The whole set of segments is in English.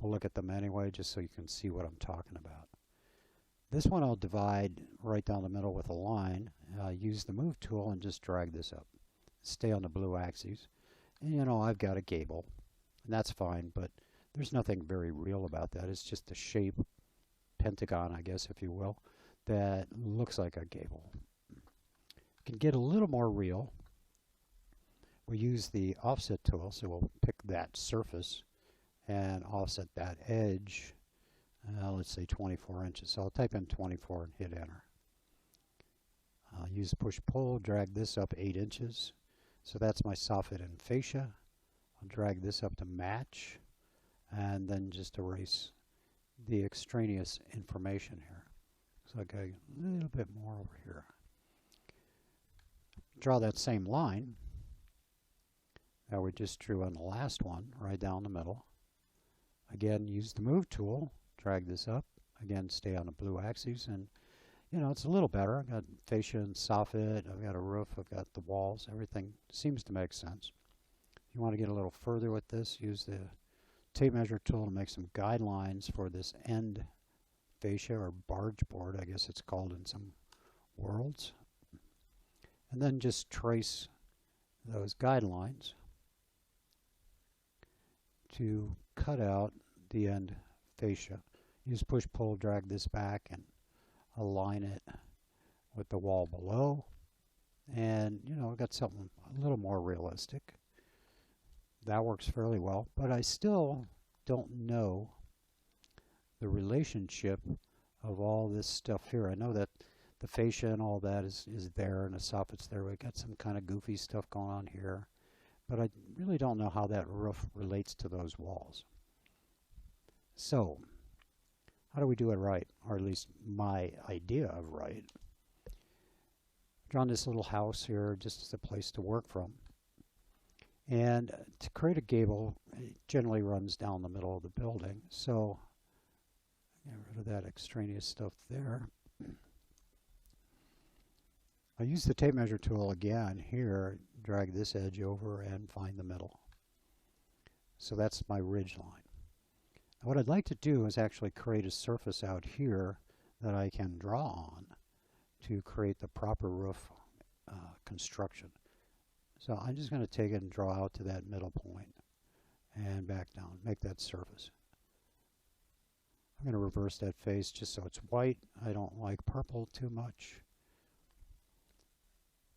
we'll look at them anyway just so you can see what I'm talking about. This one I'll divide right down the middle with a line. Use the move tool and just drag this up. Stay on the blue axis. And you know, I've got a gable, and that's fine, but there's nothing very real about that. It's just a shape, pentagon, I guess, if you will, that looks like a gable. You can get a little more real. We use the offset tool, so we'll pick that surface and offset that edge. Let's say 24 inches. So I'll type in 24 and hit enter. Use push-pull, drag this up 8 inches. So that's my soffit and fascia. I'll drag this up to match, and then just erase the extraneous information here. So I go a little bit more over here. Draw that same line that we just drew on the last one, right down the middle. Again, use the move tool, drag this up. Again, stay on the blue axis, and you know, it's a little better. I've got fascia and soffit, I've got a roof, I've got the walls, everything seems to make sense. If you want to get a little further with this, use the tape measure tool to make some guidelines for this end fascia, or barge board, I guess it's called in some worlds. And then just trace those guidelines to cut out the end fascia. Use push-pull, drag this back, and align it with the wall below. And, you know, I've got something a little more realistic. That works fairly well, but I still don't know the relationship of all this stuff here. I know that the fascia and all that is there, and the soffit's there. We've got some kind of goofy stuff going on here, but I really don't know how that roof relates to those walls. So, how do we do it right? Or at least my idea of right. Drawn this little house here just as a place to work from. And to create a gable, it generally runs down the middle of the building. So, get rid of that extraneous stuff there. I use the tape measure tool again here, drag this edge over and find the middle. So that's my ridge line. Now what I'd like to do is actually create a surface out here that I can draw on to create the proper roof construction. So I'm just going to take it and draw out to that middle point and back down, make that surface. I'm going to reverse that face just so it's white. I don't like purple too much.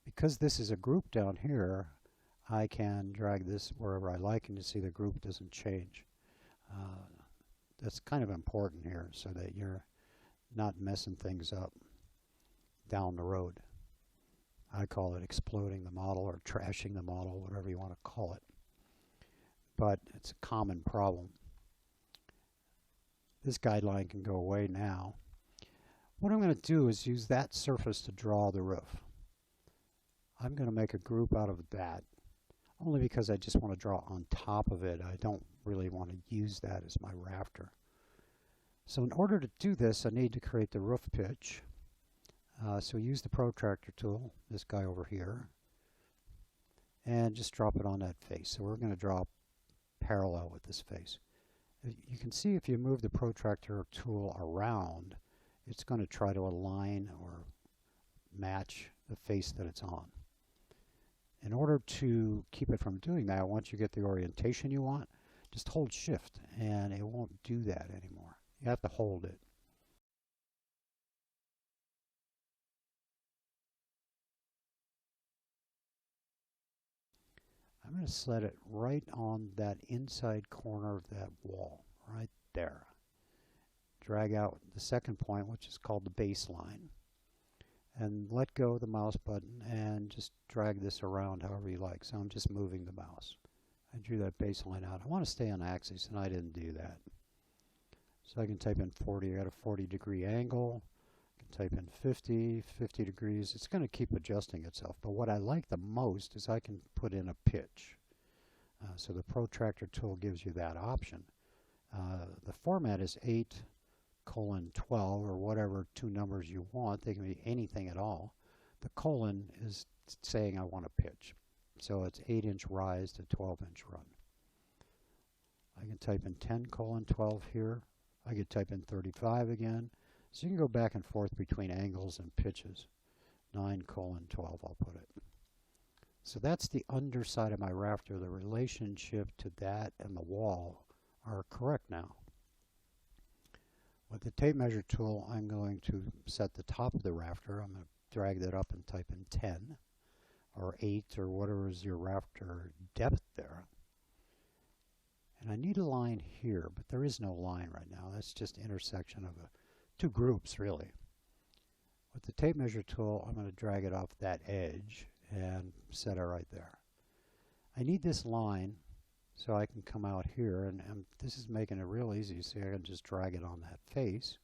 Because this is a group down here, I can drag this wherever I like, and you see the group doesn't change. That's kind of important here so that you're not messing things up down the road. I call it exploding the model or trashing the model, whatever you want to call it. But it's a common problem. This guideline can go away now. What I'm going to do is use that surface to draw the roof. I'm going to make a group out of that, only because I just want to draw on top of it. I don't really want to use that as my rafter. So in order to do this, I need to create the roof pitch. So use the protractor tool, this guy over here, and just drop it on that face. So we're going to draw parallel with this face. You can see if you move the protractor tool around, it's going to try to align or match the face that it's on. In order to keep it from doing that, once you get the orientation you want, just hold shift and it won't do that anymore. You have to hold it. I'm going to set it right on that inside corner of that wall, right there. Drag out the second point, which is called the baseline. And let go of the mouse button and just drag this around however you like. So I'm just moving the mouse. I drew that baseline out. I want to stay on axis, and I didn't do that. So I can type in 40. I got a 40-degree angle. I can type in 50 degrees. It's going to keep adjusting itself. But what I like the most is I can put in a pitch. So the protractor tool gives you that option. The format is 8:12 or whatever two numbers you want. They can be anything at all. The colon is saying I want a pitch. So it's 8-inch rise to 12-inch run. I can type in 10:12 here. I could type in 35 again. So you can go back and forth between angles and pitches. 9:12 I'll put it. So that's the underside of my rafter. The relationship to that and the wall are correct now. With the tape measure tool, I'm going to set the top of the rafter. I'm going to drag that up and type in 10 or 8 or whatever is your rafter depth there. And I need a line here, but there is no line right now. That's just intersection of two groups, really. With the tape measure tool, I'm going to drag it off that edge and set it right there. I need this line so I can come out here, and this is making it real easy. See, I can just drag it on that face,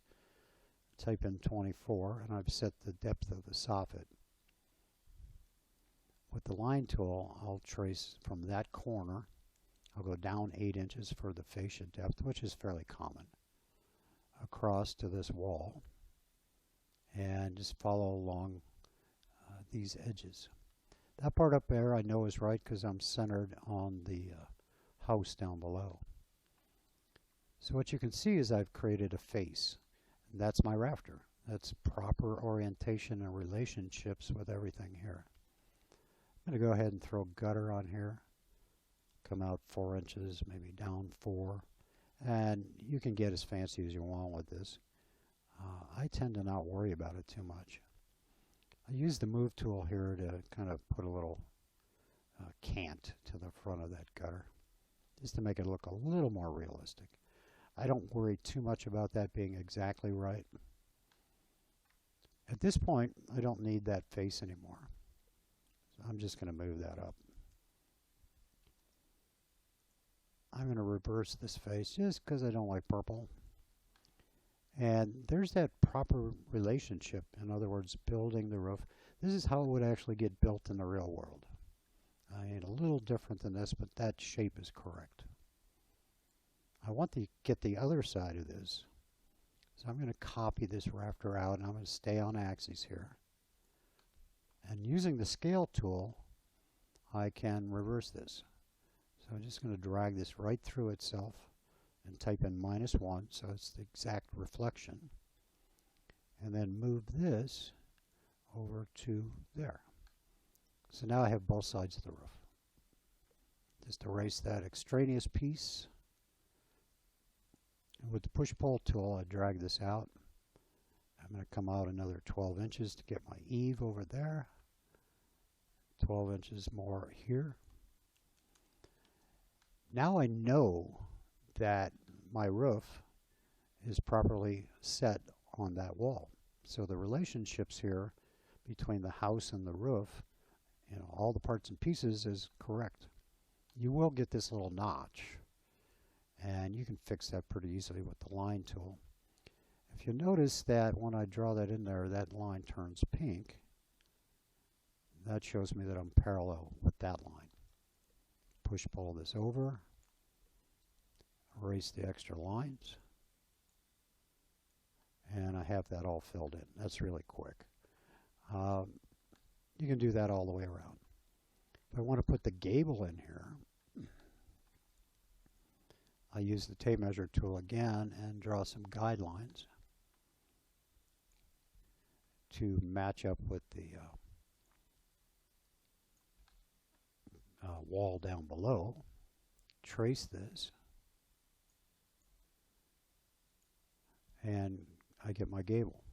type in 24, and I've set the depth of the soffit. With the line tool, I'll trace from that corner. I'll go down 8 inches for the fascia depth, which is fairly common, across to this wall, and just follow along these edges. That part up there I know is right because I'm centered on the house down below. So what you can see is I've created a face. And that's my rafter. That's proper orientation and relationships with everything here. I'm going to go ahead and throw gutter on here. Come out 4 inches, maybe down 4. And you can get as fancy as you want with this. I tend to not worry about it too much. I use the move tool here to kind of put a little cant to the front of that gutter, just to make it look a little more realistic. I don't worry too much about that being exactly right. At this point, I don't need that face anymore. So I'm just going to move that up. I'm going to reverse this face just because I don't like purple. And there's that proper relationship. In other words, building the roof. This is how it would actually get built in the real world. I mean, a little different than this, but that shape is correct. I want to get the other side of this. So I'm going to copy this rafter out, and I'm going to stay on axis here. And using the scale tool, I can reverse this. So I'm just going to drag this right through itself and type in -1, so it's the exact reflection. And then move this over to there. So now I have both sides of the roof. Just erase that extraneous piece. And with the push-pull tool, I drag this out. I'm going to come out another 12 inches to get my eave over there. 12 inches more here. Now I know that my roof is properly set on that wall. So the relationships here between the house and the roof, you know, all the parts and pieces is correct. You will get this little notch, and you can fix that pretty easily with the line tool. If you notice that when I draw that in there, that line turns pink, that shows me that I'm parallel with that line. Push-pull this over, erase the extra lines, and I have that all filled in. That's really quick. You can do that all the way around. If I want to put the gable in here, I use the tape measure tool again and draw some guidelines to match up with the wall down below. Trace this, and I get my gable.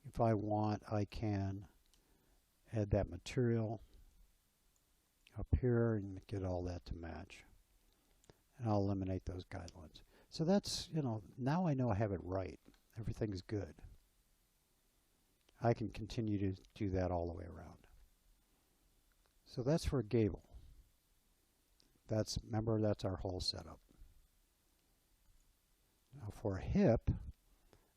If I want, I can add that material up here and get all that to match. And I'll eliminate those guidelines. So that's, you know, now I know I have it right. Everything's good. I can continue to do that all the way around. So that's for a gable. Remember, that's our whole setup. Now for a hip,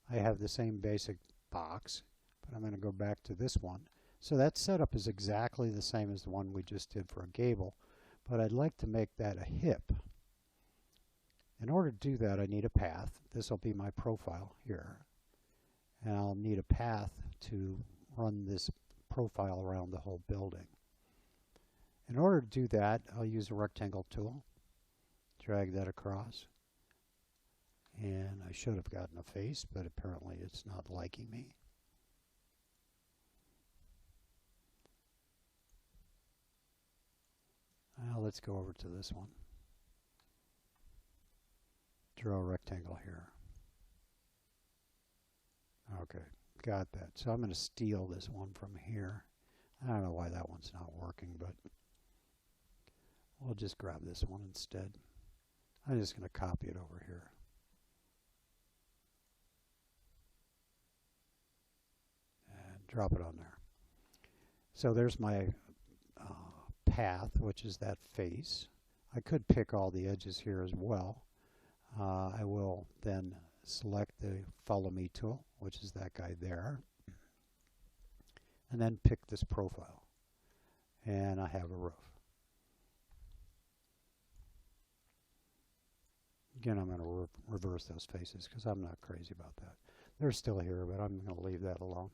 I have the same basic box, but I'm going to go back to this one. So that setup is exactly the same as the one we just did for a gable, but I'd like to make that a hip. In order to do that, I need a path. This will be my profile here. And I'll need a path to run this profile around the whole building. In order to do that, I'll use a rectangle tool. drag that across. And I should have gotten a face, but apparently it's not liking me. Now let's go over to this one. Draw a rectangle here. Okay, got that. So I'm going to steal this one from here. I don't know why that one's not working, but we'll just grab this one instead. I'm just going to copy it over here. And drop it on there. So there's my path, which is that face. I could pick all the edges here as well. I will then select the follow me tool, which is that guy there, and then pick this profile, and I have a roof. Again, I'm going to reverse those faces because I'm not crazy about that. They're still here, but I'm going to leave that alone.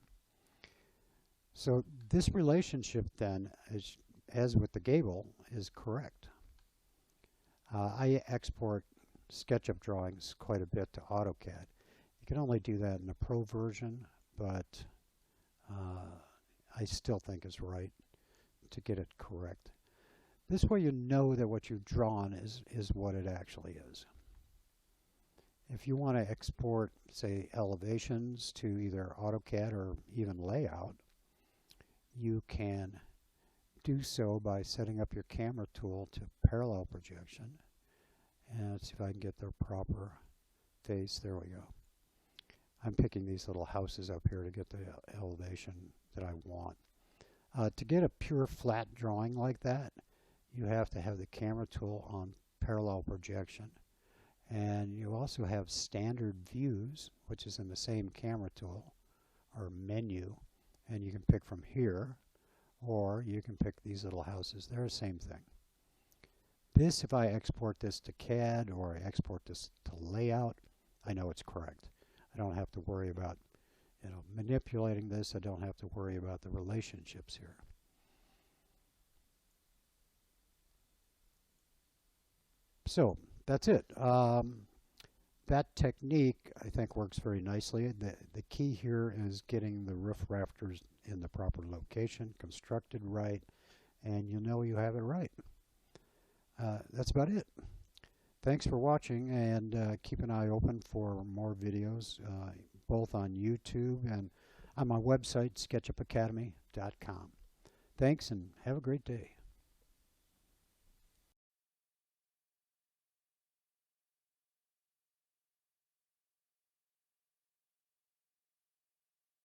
So this relationship then, as with the Gable, is correct. I export SketchUp drawings quite a bit to AutoCAD. You can only do that in the Pro version, but I still think it's right to get it correct. This way you know that what you've drawn is what it actually is. If you want to export, say, elevations to either AutoCAD or even layout, you can do so by setting up your camera tool to parallel projection. And let's see if I can get the proper face. There we go. I'm picking these little houses up here to get the elevation that I want. To get a pure flat drawing like that, you have to have the camera tool on parallel projection. And you also have standard views, which is in the same camera tool or menu. And you can pick from here, or you can pick these little houses. They're the same thing. This, if I export this to CAD or I export this to layout, I know it's correct. I don't have to worry about, manipulating this. I don't have to worry about the relationships here. So that's it. That technique, I think, works very nicely. The key here is getting the roof rafters in the proper location, constructed right, and you know you have it right. That's about it. Thanks for watching, and keep an eye open for more videos, both on YouTube and on my website, SketchUpAcademy.com. Thanks, and have a great day.